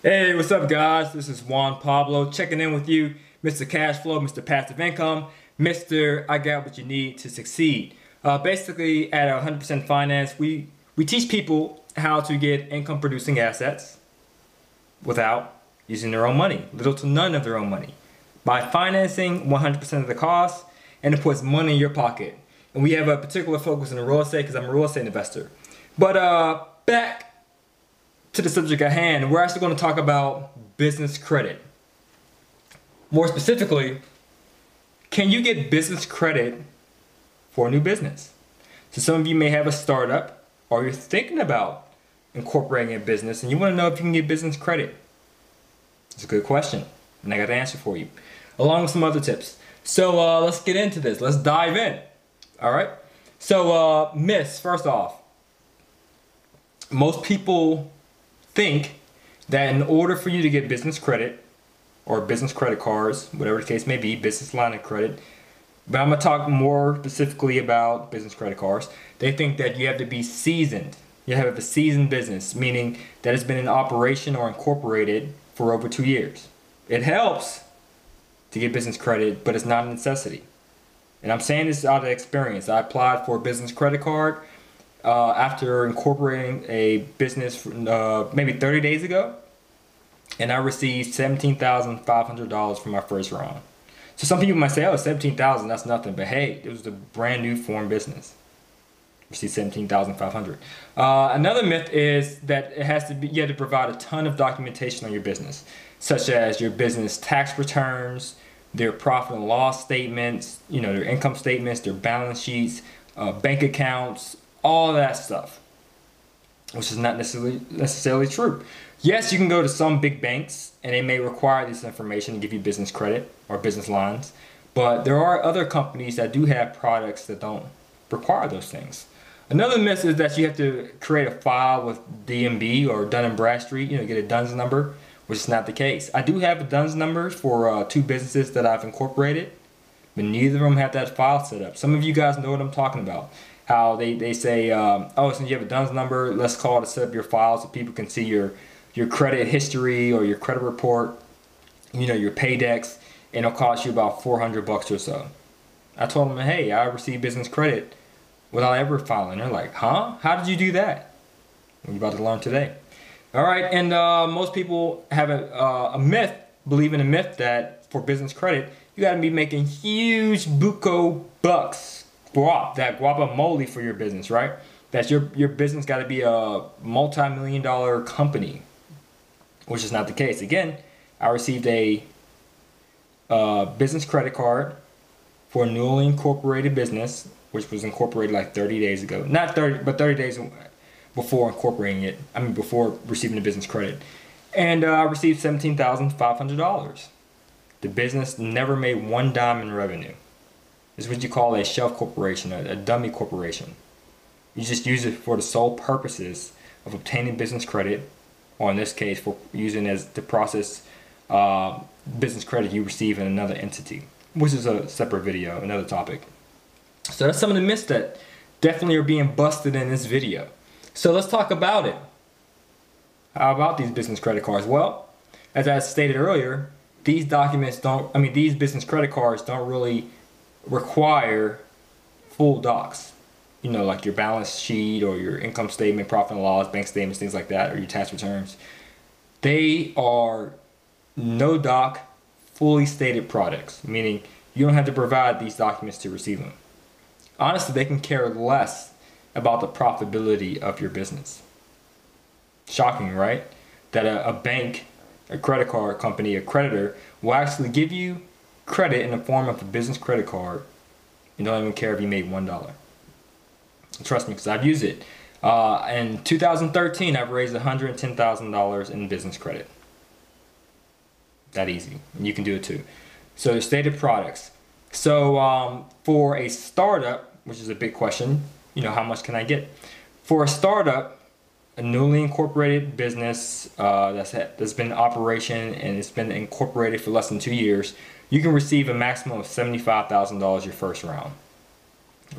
Hey, what's up, guys? This is Juan Pablo checking in with you, Mr. Cash Flow, Mr. Passive Income, Mr. I got what you need to succeed. Basically, at 100% Finance, we teach people how to get income-producing assets without using their own money, little to none of their own money, by financing 100% of the cost, and it puts money in your pocket. And we have a particular focus in real estate because I'm a real estate investor. But back to the subject at hand, we're actually going to talk about business credit. More specifically, can you get business credit for a new business? So some of you may have a startup or you're thinking about incorporating a business and you want to know if you can get business credit. It's a good question and I got the answer for you, along with some other tips. So let's get into this. Let's dive in. All right. So myths, first off, most people think that in order for you to get business credit or business credit cards, whatever the case may be, business line of credit, but I'm going to talk more specifically about business credit cards. They think that you have to be seasoned. You have a seasoned business, meaning that it's been in operation or incorporated for over 2 years. It helps to get business credit, but it's not a necessity. And I'm saying this out of experience. I applied for a business credit card after incorporating a business maybe 30 days ago, and I received $17,500 for my first round. So some people might say, oh, $17,000, that's nothing. But hey, it was a brand new form business. Received $17,500. Another myth is that it has to be, you have to provide a ton of documentation on your business, such as your business tax returns, their profit and loss statements, their income statements, their balance sheets, bank accounts, all that stuff, which is not necessarily true. Yes, you can go to some big banks and they may require this information to give you business credit or business lines, but there are other companies that do have products that don't require those things. Another myth is that you have to create a file with DMB or Dun & Bradstreet, get a DUNS number, which is not the case. I do have a DUNS number for 2 businesses that I've incorporated, but neither of them have that file set up. Some of you guys know what I'm talking about. How they say, oh, since you have a DUNS number, let's call it to set up your file so people can see your credit history or your credit report, your pay decks, and it'll cost you about $400 or so. I told them, hey, I received business credit without ever filing. They're like, huh? How did you do that? We're about to learn today. All right, and most people have a myth, believe in a myth that for business credit, you got to be making huge buco bucks. That guacamole for your business, right? That your business got to be a multi-million-dollar company, which is not the case. Again, I received a business credit card for a newly incorporated business, which was incorporated like 30 days ago. Not 30, but 30 days before incorporating it. I mean, before receiving the business credit. And I received $17,500. The business never made one dime in revenue. It's what you call a shelf corporation, a dummy corporation. You just use it for the sole purposes of obtaining business credit, or in this case, for using as to process business credit you receive in another entity, which is a separate video, another topic. So that's some of the myths that definitely are being busted in this video. So let's talk about it. How about these business credit cards? Well, as I stated earlier, these business credit cards don't really require full docs, like your balance sheet or your income statement, profit and loss, bank statements, things like that, or your tax returns. They are no doc, fully stated products, meaning you don't have to provide these documents to receive them. Honestly, they can care less about the profitability of your business. Shocking, right? That a bank, a credit card company, a creditor will actually give you credit in the form of a business credit card. You don't even care if you made $1. Trust me, because I've used it. In 2013, I've raised $110,000 in business credit. That easy. And you can do it too. So the stated products. So for a startup, which is a big question, how much can I get? For a startup, a newly incorporated business that's been in operation and it's been incorporated for less than 2 years, you can receive a maximum of $75,000 your first round.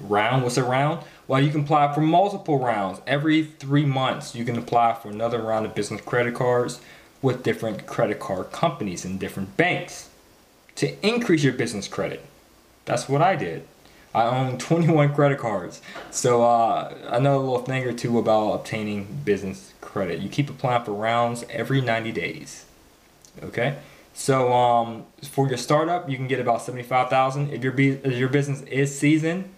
Round? What's a round? Well, you can apply for multiple rounds. Every 3 months, you can apply for another round of business credit cards with different credit card companies and different banks to increase your business credit. That's what I did. I own 21 credit cards. So I know a little thing or two about obtaining business credit. You keep applying for rounds every 90 days. Okay? So for your startup, you can get about $75,000. If your business is seasoned,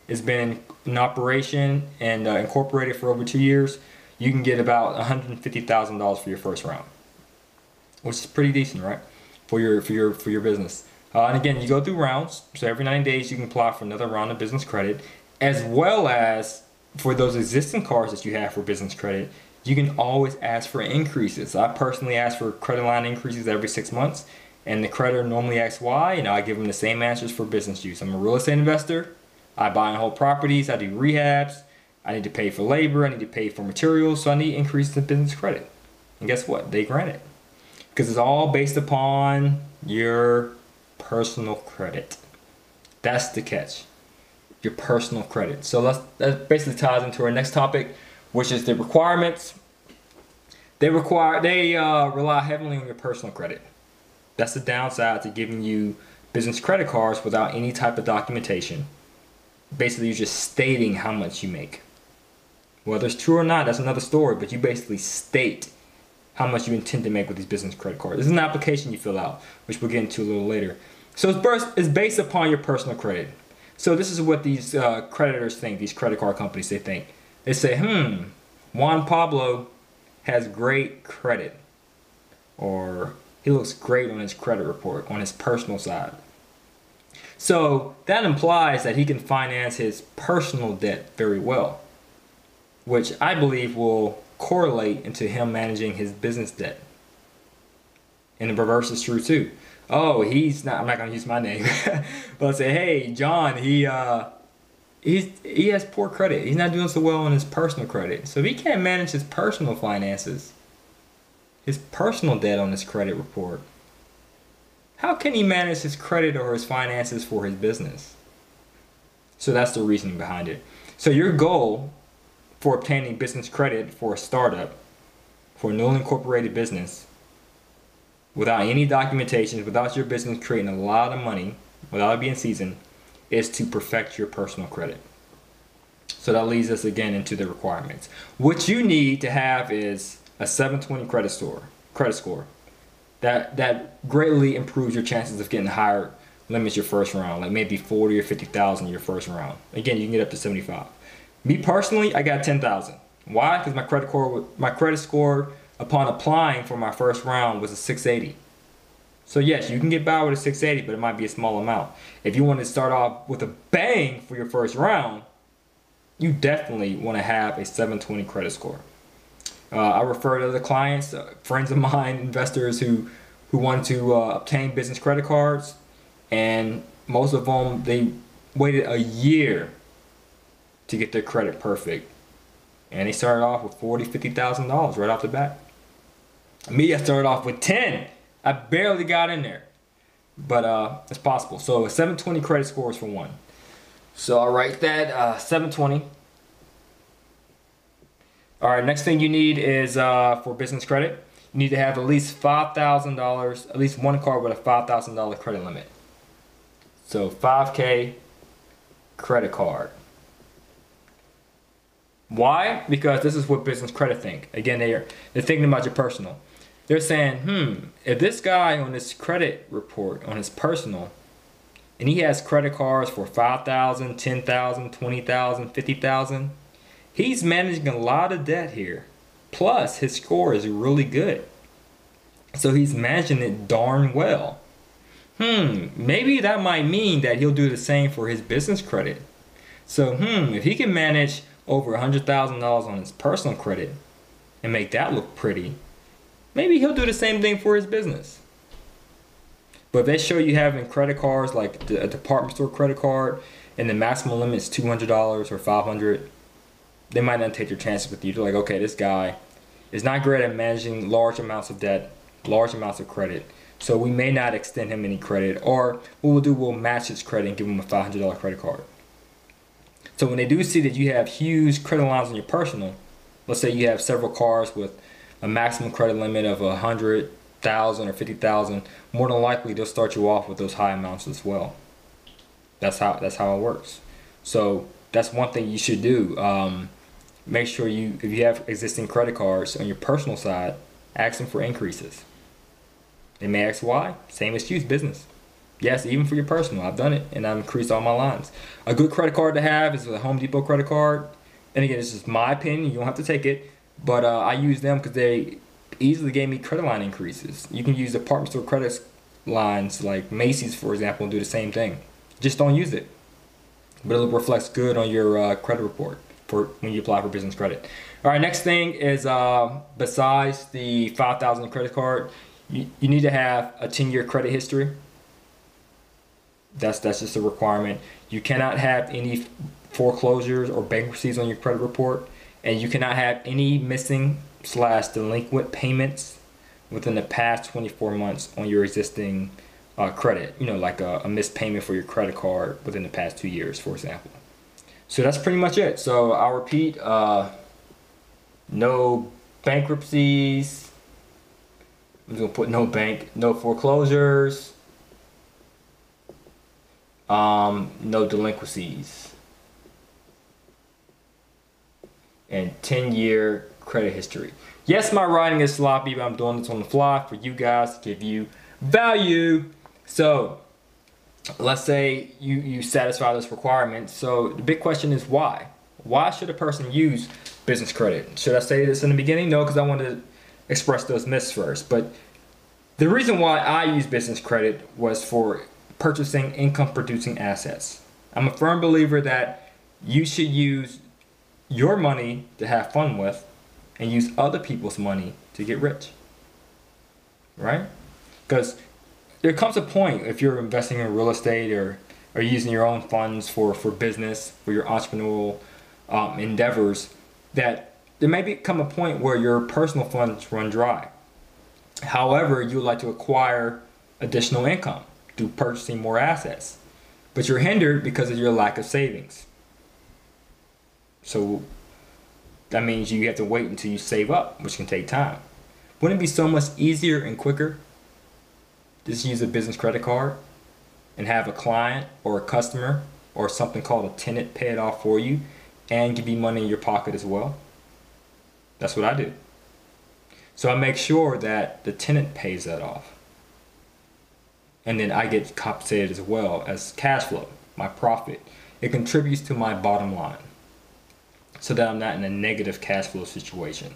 it's been in operation and incorporated for over 2 years, you can get about $150,000 for your first round, which is pretty decent, right? For your business. And again, you go through rounds. So every 90 days, you can apply for another round of business credit, as well as for those existing cards that you have for business credit. You can always ask for increases. I personally ask for credit line increases every 6 months, and the creditor normally asks why, and I give them the same answers for business use. I'm a real estate investor. I buy and hold properties. I do rehabs. I need to pay for labor. I need to pay for materials. So I need increases in business credit. And guess what? They grant it. Because it's all based upon your personal credit. That's the catch. Your personal credit. So that basically ties into our next topic, which is the requirements. They rely heavily on your personal credit. That's the downside to giving you business credit cards without any type of documentation. Basically, you're just stating how much you make. Whether it's true or not, that's another story, but you basically state how much you intend to make with these business credit cards. This is an application you fill out, which we'll get into a little later. So it's based upon your personal credit. So this is what these creditors think, these credit card companies, they think. They say, Juan Pablo has great credit, or he looks great on his credit report, on his personal side. So that implies that he can finance his personal debt very well, which I believe will correlate into him managing his business debt. And the reverse is true too. Oh, I'm not going to use my name, but I'll say, hey, John, he has poor credit. He's not doing so well on his personal credit. So if he can't manage his personal finances, his personal debt on his credit report, how can he manage his credit or his finances for his business? So that's the reasoning behind it. So your goal for obtaining business credit for a startup, for a newly incorporated business, without any documentation, without your business creating a lot of money, without it being seasoned, is to perfect your personal credit. So that leads us again into the requirements. What you need to have is a 720 credit score. That greatly improves your chances of getting higher limits your first round, like maybe 40 or 50,000 your first round. Again, you can get up to 75. Me personally, I got 10,000. Why? Because my credit score upon applying for my first round was a 680. So yes, you can get by with a 680, but it might be a small amount. If you want to start off with a bang for your first round, you definitely want to have a 720 credit score. I refer to other clients, friends of mine, investors who want to obtain business credit cards, and most of them, they waited a year to get their credit perfect. And they started off with $40,000, $50,000 right off the bat. Me, I started off with 10. I barely got in there, but it's possible. So a 720 credit score is for one. So I'll write that 720. All right, next thing you need is for business credit, you need to have at least $5,000, at least one card with a $5,000 credit limit. So 5K credit card. Why? Because this is what business credit think. Again, they're thinking about your personal. They're saying, if this guy on this credit report, on his personal, and he has credit cards for $5,000, $10,000, $20,000, $50,000, he's managing a lot of debt here. Plus, his score is really good. So he's managing it darn well. Maybe that might mean that he'll do the same for his business credit. So, if he can manage over $100,000 on his personal credit and make that look pretty, maybe he'll do the same thing for his business. But if they show you having credit cards like a department store credit card and the maximum limit is $200 or $500, they might not take their chances with you. They're like, okay, this guy is not great at managing large amounts of debt, large amounts of credit, so we may not extend him any credit, or what we'll do, we'll match his credit and give him a $500 credit card. So when they do see that you have huge credit lines on your personal, let's say you have several cars with a maximum credit limit of 100,000 or 50,000, more than likely they'll start you off with those high amounts as well. That's how it works. So that's one thing you should do. Make sure if you have existing credit cards on your personal side, ask them for increases. They may ask why. Same as use business. Yes, even for your personal. I've done it and I've increased all my lines. A good credit card to have is a Home Depot credit card. And again, this is my opinion. You don't have to take it. But I use them because they easily gave me credit line increases. You can use department store credit lines like Macy's, for example, and do the same thing. Just don't use it. But it reflects good on your credit report for when you apply for business credit. All right, next thing is besides the 5,000 credit card, you need to have a 10-year credit history. That's just a requirement. You cannot have any foreclosures or bankruptcies on your credit report, and you cannot have any missing / delinquent payments within the past 24 months on your existing credit. You know, like a missed payment for your credit card within the past 2 years, for example. So that's pretty much it. So I'll repeat, no bankruptcies. I'm just gonna put no foreclosures, no delinquencies, and 10-year credit history. Yes, my writing is sloppy, but I'm doing this on the fly for you guys to give you value. So let's say you satisfy this requirement. So the big question is why? Why should a person use business credit? Should I say this in the beginning? No, because I want to express those myths first. But the reason why I use business credit was for purchasing income producing assets. I'm a firm believer that you should use your money to have fun with and use other people's money to get rich, right? Because there comes a point if you're investing in real estate or using your own funds for business, for your entrepreneurial endeavors, that there may become a point where your personal funds run dry. However, you would like to acquire additional income through purchasing more assets, but you're hindered because of your lack of savings. So that means you have to wait until you save up, which can take time. Wouldn't it be so much easier and quicker just use a business credit card and have a client or a customer or something called a tenant pay it off for you and give you money in your pocket as well? That's what I do. So I make sure that the tenant pays that off. And then I get compensated as well as cash flow, my profit. It contributes to my bottom line so that I'm not in a negative cash flow situation.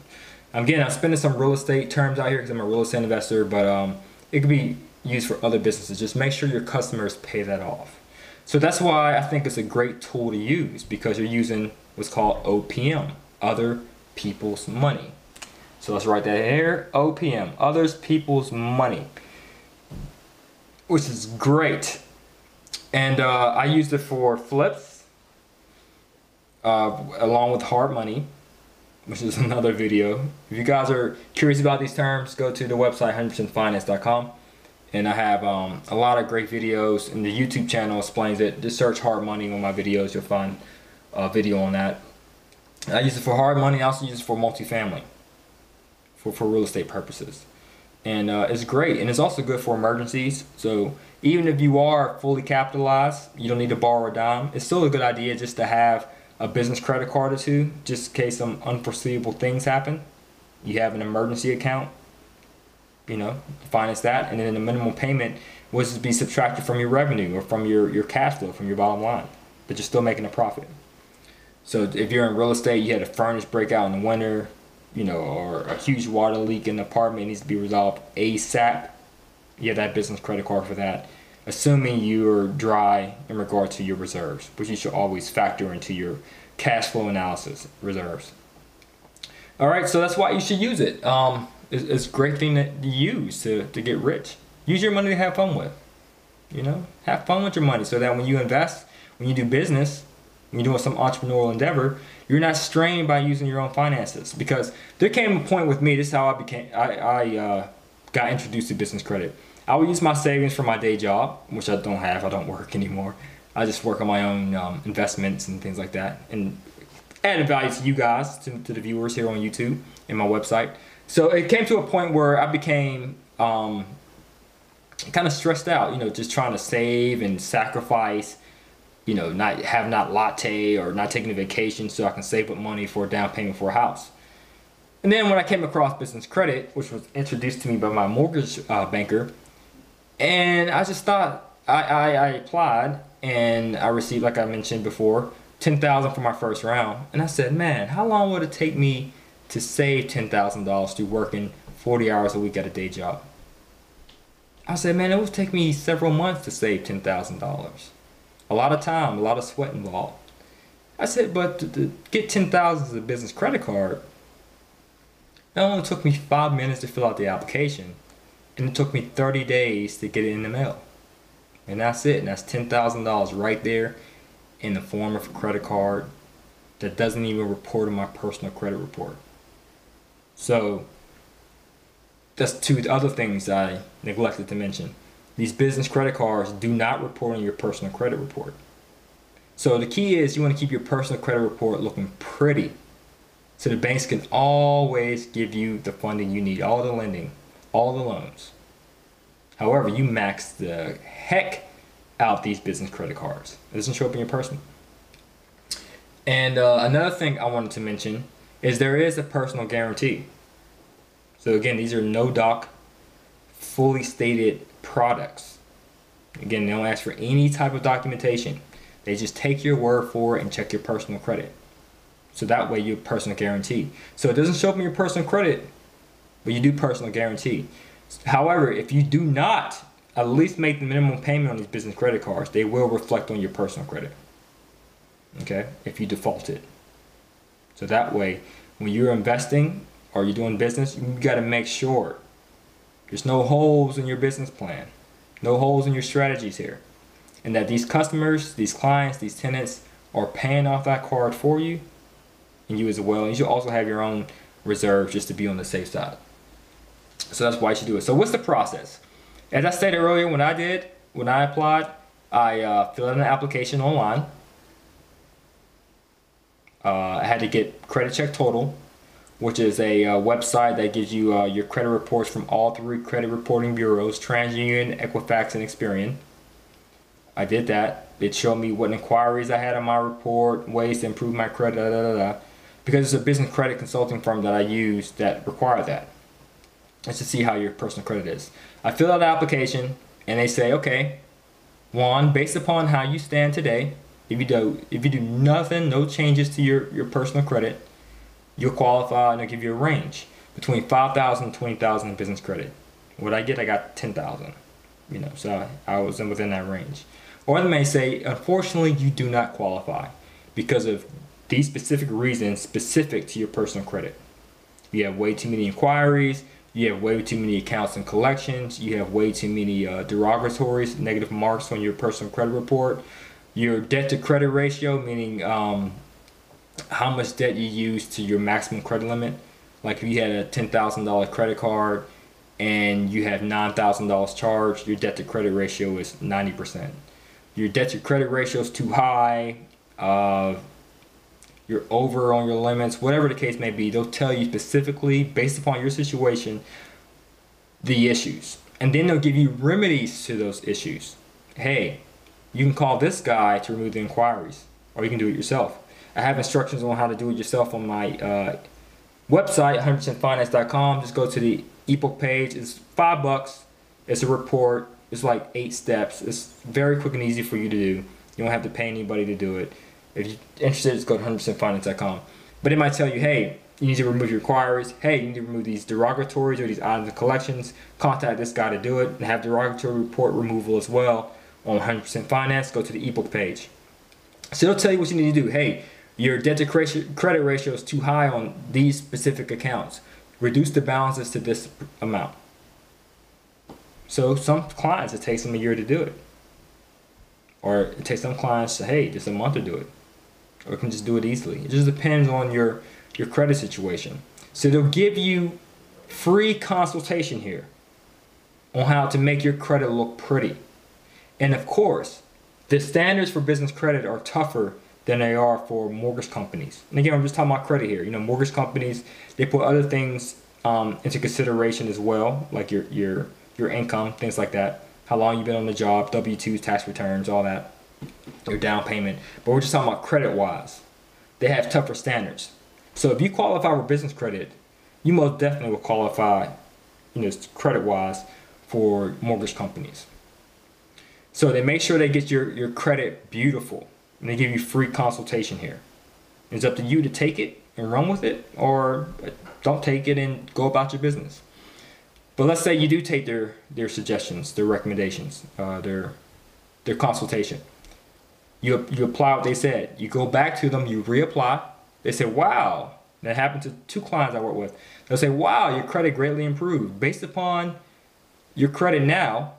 Again, I'm spending some real estate terms out here because I'm a real estate investor, but it could be used for other businesses. Just make sure your customers pay that off. So that's why I think it's a great tool to use, because you're using what's called OPM, other people's money. So let's write that here, OPM, others people's money, which is great. And I used it for flips, along with hard money, which is another video. If you guys are curious about these terms, go to the website 100%finance.com. And I have a lot of great videos, and the YouTube channel explains it. Just search hard money on my videos, you'll find a video on that. I use it for hard money. I also use it for multifamily, for real estate purposes. And it's great, and it's also good for emergencies. So even if you are fully capitalized, you don't need to borrow a dime, it's still a good idea just to have a business credit card or two, just in case some unforeseeable things happen. You have an emergency account, you know, finance that, and then the minimum payment was to be subtracted from your revenue or from your cash flow, from your bottom line, but you're still making a profit. So if you're in real estate, you had a furnace breakout in the winter, you know, or a huge water leak in the apartment needs to be resolved ASAP, you have that business credit card for that, assuming you're dry in regard to your reserves, which you should always factor into your cash flow analysis reserves. All right, so that's why you should use it. It's a great thing to use to get rich. Use your money to have fun with. You know, have fun with your money so that when you invest, when you do business, when you're doing some entrepreneurial endeavor, you're not strained by using your own finances. Because there came a point with me, this is how I got introduced to business credit. I would use my savings for my day job, which I don't have, I don't work anymore. I just work on my own investments and things like that, and added value to you guys, to the viewers here on YouTube and my website. So it came to a point where I became kind of stressed out, just trying to save and sacrifice, not latte or not taking a vacation so I can save up money for a down payment for a house. And then when I came across business credit, which was introduced to me by my mortgage banker, and I just thought, I applied and I received, like I mentioned before, $10,000 for my first round. And I said, man, how long would it take me to save $10,000 through working 40 hours a week at a day job? I said, man, it would take me several months to save $10,000. A lot of time, a lot of sweat involved. I said, but to get $10,000 as a business credit card, it only took me 5 minutes to fill out the application, and it took me 30 days to get it in the mail. And that's it, and that's $10,000 right there in the form of a credit card that doesn't even report on my personal credit report. So that's two other things I neglected to mention. These business credit cards do not report on your personal credit report. So the key is you want to keep your personal credit report looking pretty, so the banks can always give you the funding you need, all the lending, all the loans. However, you max the heck out these business credit cards. It doesn't show up in your personal. And another thing I wanted to mention is there is a personal guarantee. So again, these are no doc, fully stated products. Again, they don't ask for any type of documentation. They just take your word for it and check your personal credit. So that way you have personal guarantee. So it doesn't show up in your personal credit, but you do personal guarantee. However, if you do not at least make the minimum payment on these business credit cards, they will reflect on your personal credit. Okay, if you default it. So that way, when you're investing or you're doing business, you got to make sure there's no holes in your business plan, no holes in your strategies here, and that these customers, these clients, these tenants are paying off that card for you, and you as well. And you should also have your own reserves just to be on the safe side. So that's why you should do it. So what's the process? As I stated earlier, when I applied, I filled out an application online. I had to get Credit Check Total, which is a website that gives you your credit reports from all 3 credit reporting bureaus, TransUnion, Equifax, and Experian. I did that. It showed me what inquiries I had on my report, ways to improve my credit, because it's a business credit consulting firm that I use that required that. Just to see how your personal credit is. I fill out the application and they say, okay, one, based upon how you stand today, if you do nothing, no changes to your personal credit, you'll qualify, and they'll give you a range between $5,000 and $20,000 in business credit. What I get, I got $10,000. So I was within that range. Or they may say, unfortunately, you do not qualify because of these specific reasons specific to your personal credit. You have way too many inquiries. You have way too many accounts and collections. You have way too many derogatories, negative marks on your personal credit report. Your debt to credit ratio, meaning how much debt you use to your maximum credit limit. Like if you had a $10,000 credit card and you have $9,000 charged, your debt to credit ratio is 90%. Your debt to credit ratio is too high. You're over on your limits, whatever the case may be. They'll tell you specifically, based upon your situation, the issues. And then they'll give you remedies to those issues. Hey, you can call this guy to remove the inquiries, or you can do it yourself. I have instructions on how to do it yourself on my website, 100%finance.com. Just go to the ebook page. It's $5. It's a report. It's like 8 steps. It's very quick and easy for you to do. You don't have to pay anybody to do it. If you're interested, just go to 100%finance.com. But it might tell you, hey, you need to remove your inquiries. Hey, you need to remove these derogatories or these items of collections. Contact this guy to do it, and have derogatory report removal as well on 100% Finance. Go to the ebook page. So it'll tell you what you need to do. Hey, your debt to credit ratio is too high on these specific accounts. Reduce the balances to this amount. So some clients, it takes them a year to do it. Or it takes some clients, hey, just a month to do it. Or you can just do it easily. It just depends on your credit situation. So they'll give you free consultation here on how to make your credit look pretty. And of course, the standards for business credit are tougher than they are for mortgage companies. And again, I'm just talking about credit here. Mortgage companies, they put other things into consideration as well, like your income, things like that, how long you've been on the job, W-2s, tax returns, all that, your down payment. But we're just talking about credit-wise. They have tougher standards. So if you qualify for business credit, you most definitely will qualify, credit-wise for mortgage companies. So they make sure they get your credit beautiful, and they give you free consultation here. It's up to you to take it and run with it, or don't take it and go about your business. But let's say you do take their suggestions, their recommendations, their consultation. You apply what they said. You go back to them, you reapply. They say, wow. That happened to 2 clients I work with. They'll say, wow, your credit greatly improved. Based upon your credit now,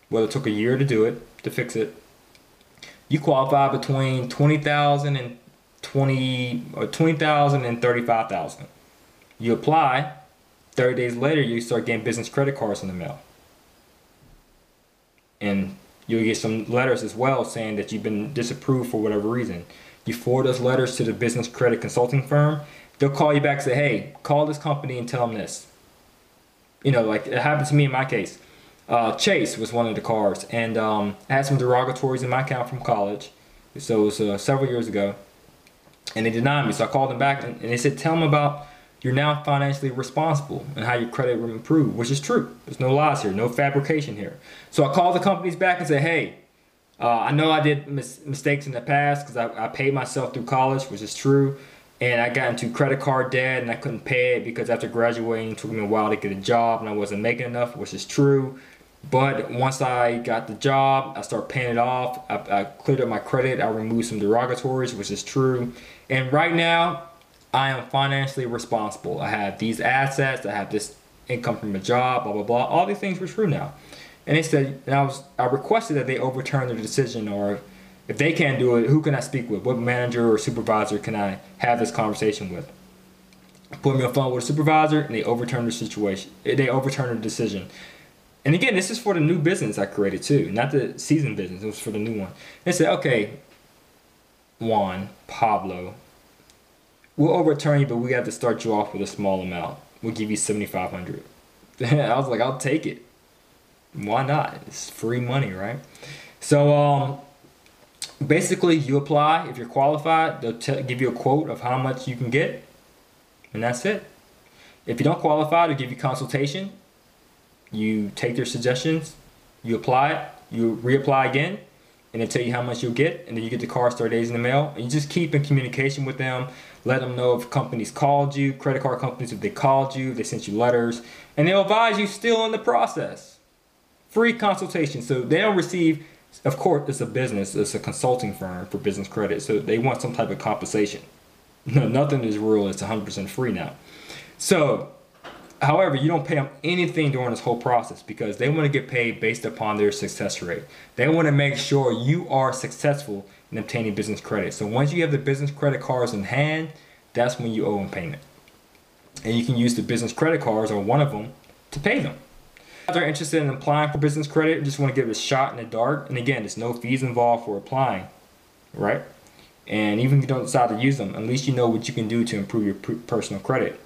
well, it took a year to do it, to fix it, you qualify between $20,000 and $20,000 and $35,000. You apply, 30 days later, you start getting business credit cards in the mail. And you'll get some letters as well saying that you've been disapproved for whatever reason. You forward those letters to the business credit consulting firm. They'll call you back and say, hey, call this company and tell them this. Like it happened to me in my case. Chase was one of the cards, and I had some derogatories in my account from college. So it was several years ago. And they denied me. So I called them back and they said, tell them about you're now financially responsible and how your credit will improve, which is true. There's no lies here, no fabrication here. So I called the companies back and said, hey, I know I did mistakes in the past because I paid myself through college, which is true. And I got into credit card debt and I couldn't pay it because after graduating, it took me a while to get a job and I wasn't making enough, which is true. But once I got the job, I started paying it off. I cleared up my credit. I removed some derogatories, which is true. And right now, I am financially responsible. I have these assets. I have this income from a job, blah, blah, blah. All these things were true now. And they said, and I requested that they overturn their decision, or if they can't do it, who can I speak with? What manager or supervisor can I have this conversation with? Put me on the phone with a supervisor, and they overturned the situation. They overturned the decision. And again, this is for the new business I created too, not the seasoned business. It was for the new one. They said, okay, Juan, Pablo, we'll overturn you, but we have to start you off with a small amount. We'll give you $7,500. I was like, I'll take it. Why not? It's free money, right? So basically, you apply. If you're qualified, they'll give you a quote of how much you can get, and that's it. If you don't qualify, they'll give you consultation. You take their suggestions, you apply it, you reapply again, and they tell you how much you'll get, and then you get the card 30 days in the mail. And you just keep in communication with them, let them know if companies called you, credit card companies, if they called you, they sent you letters, and they'll advise you still in the process. Free consultation. So they don't receive, of course, it's a business, it's a consulting firm for business credit, so they want some type of compensation. No, nothing is real, it's 100% free now. So, however, you don't pay them anything during this whole process because they want to get paid based upon their success rate. They want to make sure you are successful in obtaining business credit. So once you have the business credit cards in hand, that's when you owe them payment. And you can use the business credit cards or one of them to pay them. If they're interested in applying for business credit, just want to give it a shot in the dark. And again, there's no fees involved for applying, right? And even if you don't decide to use them, at least you know what you can do to improve your personal credit.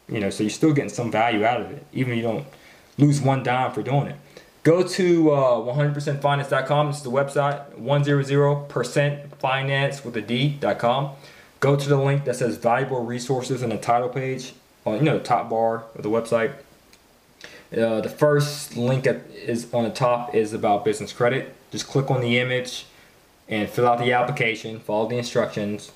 So you're still getting some value out of it, even if you don't lose one dime for doing it. Go to 100percentfinance.com. This is the website, 100% with a D.com. Go to the link that says valuable resources in the title page, on the top bar of the website. The first link that is on the top is about business credit. Just click on the image and fill out the application, follow the instructions,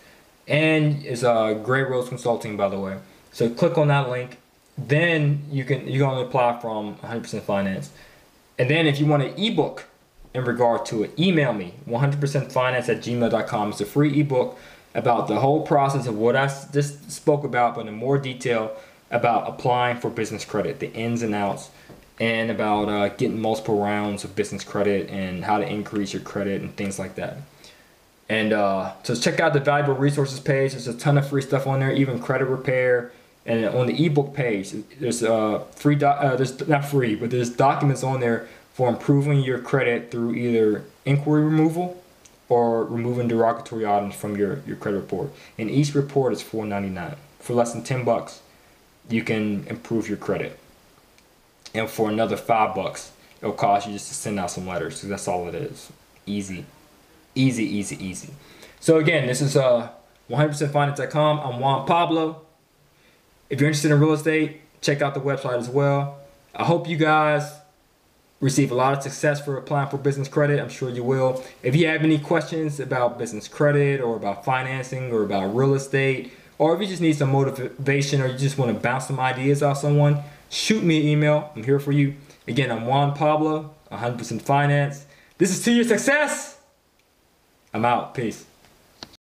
and it's Gray Rose Consulting, by the way. So click on that link. Then you're going to apply from 100% Finance. And then if you want an ebook in regard to it, email me 100percentfinance@gmail.com. It's a free ebook about the whole process of what I just spoke about, but in more detail about applying for business credit, the ins and outs, and about getting multiple rounds of business credit and how to increase your credit and things like that. And so check out the valuable resources page. There's a ton of free stuff on there, even credit repair. And on the ebook page, there's there's not free, but there's documents on there for improving your credit through either inquiry removal or removing derogatory items from your credit report. And each report is $4.99 for less than $10. you can improve your credit. And for another $5, it'll cost you just to send out some letters. So that's all it is. Easy, easy, easy, easy. So again, this is 100%finance.com. I'm Juan Pablo. If you're interested in real estate, check out the website as well. I hope you guys receive a lot of success for applying for business credit. I'm sure you will. If you have any questions about business credit or about financing or about real estate, or if you just need some motivation or you just want to bounce some ideas off someone, shoot me an email. I'm here for you. Again, I'm Juan Pablo, 100% Finance. This is to your success. I'm out. Peace.